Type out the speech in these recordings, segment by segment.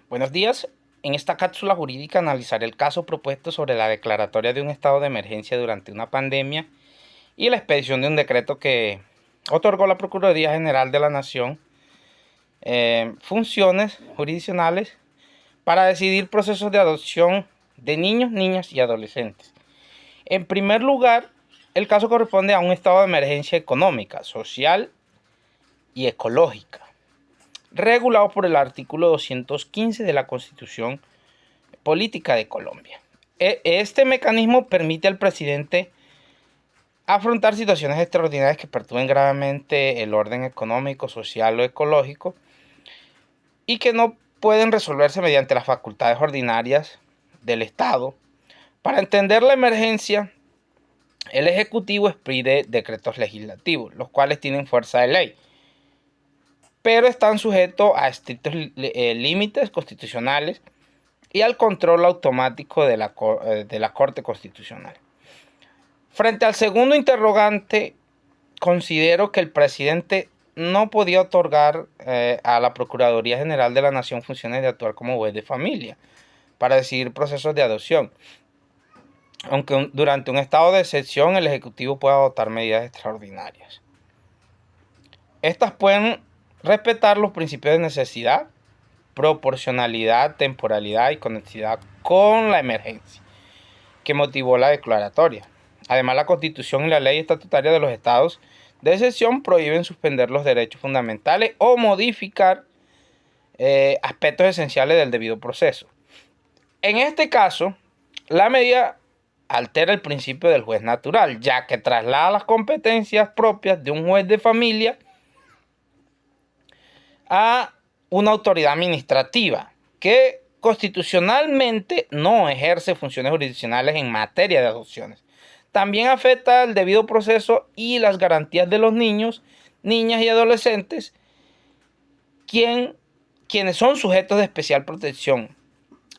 Buenos días. En esta cápsula jurídica analizaré el caso propuesto sobre la declaratoria de un estado de emergencia durante una pandemia y la expedición de un decreto que otorgó la Procuraduría General de la Nación funciones jurisdiccionales para decidir procesos de adopción de niños, niñas y adolescentes. En primer lugar, el caso corresponde a un estado de emergencia económica, social y ecológica, regulado por el artículo 215 de la Constitución Política de Colombia. Este mecanismo permite al presidente afrontar situaciones extraordinarias que perturben gravemente el orden económico, social o ecológico y que no pueden resolverse mediante las facultades ordinarias del Estado. Para entender la emergencia, el Ejecutivo expide decretos legislativos, los cuales tienen fuerza de ley, pero están sujetos a estrictos límites constitucionales y al control automático de la Corte Constitucional. Frente al segundo interrogante, considero que el presidente no podía otorgar a la Procuraduría General de la Nación funciones de actuar como juez de familia para decidir procesos de adopción, aunque durante un estado de excepción el Ejecutivo pueda adoptar medidas extraordinarias. Estas pueden respetar los principios de necesidad, proporcionalidad, temporalidad y conexidad con la emergencia que motivó la declaratoria. Además, la Constitución y la ley estatutaria de los estados de excepción prohíben suspender los derechos fundamentales o modificar aspectos esenciales del debido proceso. En este caso, la medida altera el principio del juez natural, ya que traslada las competencias propias de un juez de familia a una autoridad administrativa que constitucionalmente no ejerce funciones jurisdiccionales en materia de adopciones. También afecta el debido proceso y las garantías de los niños, niñas y adolescentes, quienes son sujetos de especial protección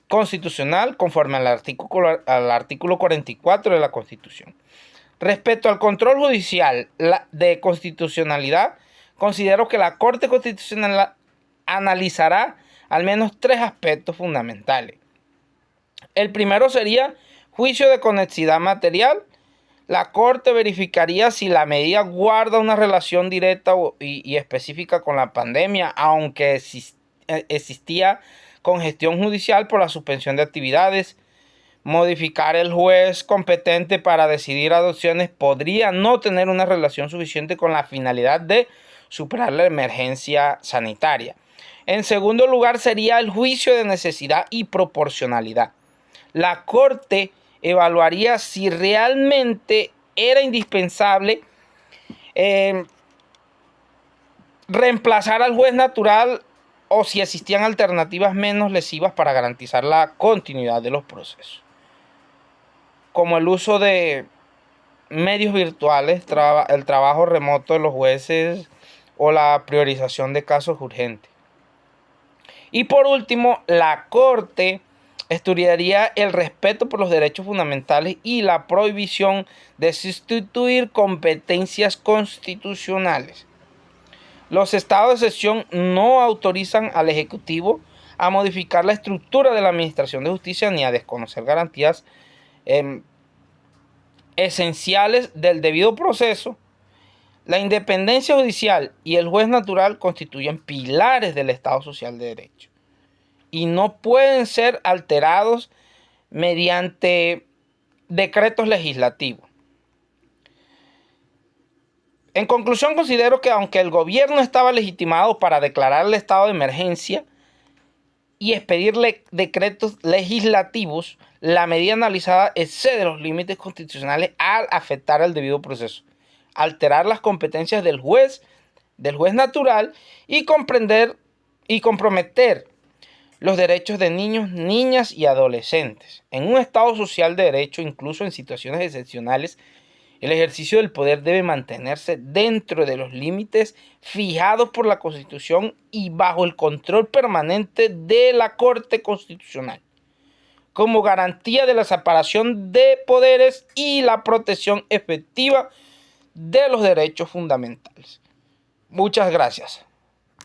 constitucional conforme al artículo 44 de la Constitución. Respecto al control judicial de constitucionalidad, considero que la Corte Constitucional analizará al menos tres aspectos fundamentales. El primero sería juicio de conexidad material. La Corte verificaría si la medida guarda una relación directa y específica con la pandemia, aunque existía congestión judicial por la suspensión de actividades. Modificar el juez competente para decidir adopciones podría no tener una relación suficiente con la finalidad de superar la emergencia sanitaria. En segundo lugar sería el juicio de necesidad y proporcionalidad. La Corte evaluaría si realmente era indispensable reemplazar al juez natural o si existían alternativas menos lesivas para garantizar la continuidad de los procesos, como el uso de medios virtuales, el trabajo remoto de los jueces o la priorización de casos urgentes. Y por último, la Corte estudiaría el respeto por los derechos fundamentales y la prohibición de sustituir competencias constitucionales. Los estados de excepción no autorizan al Ejecutivo a modificar la estructura de la Administración de Justicia ni a desconocer garantías esenciales del debido proceso. La independencia judicial y el juez natural constituyen pilares del Estado Social de Derecho y no pueden ser alterados mediante decretos legislativos. En conclusión, considero que aunque el gobierno estaba legitimado para declarar el estado de emergencia y expedirle decretos legislativos, la medida analizada excede los límites constitucionales al afectar el debido proceso, alterar las competencias del juez natural y comprometer los derechos de niños, niñas y adolescentes. En un Estado social de derecho, incluso en situaciones excepcionales, el ejercicio del poder debe mantenerse dentro de los límites fijados por la Constitución y bajo el control permanente de la Corte Constitucional, como garantía de la separación de poderes y la protección efectiva de los derechos fundamentales. Muchas gracias.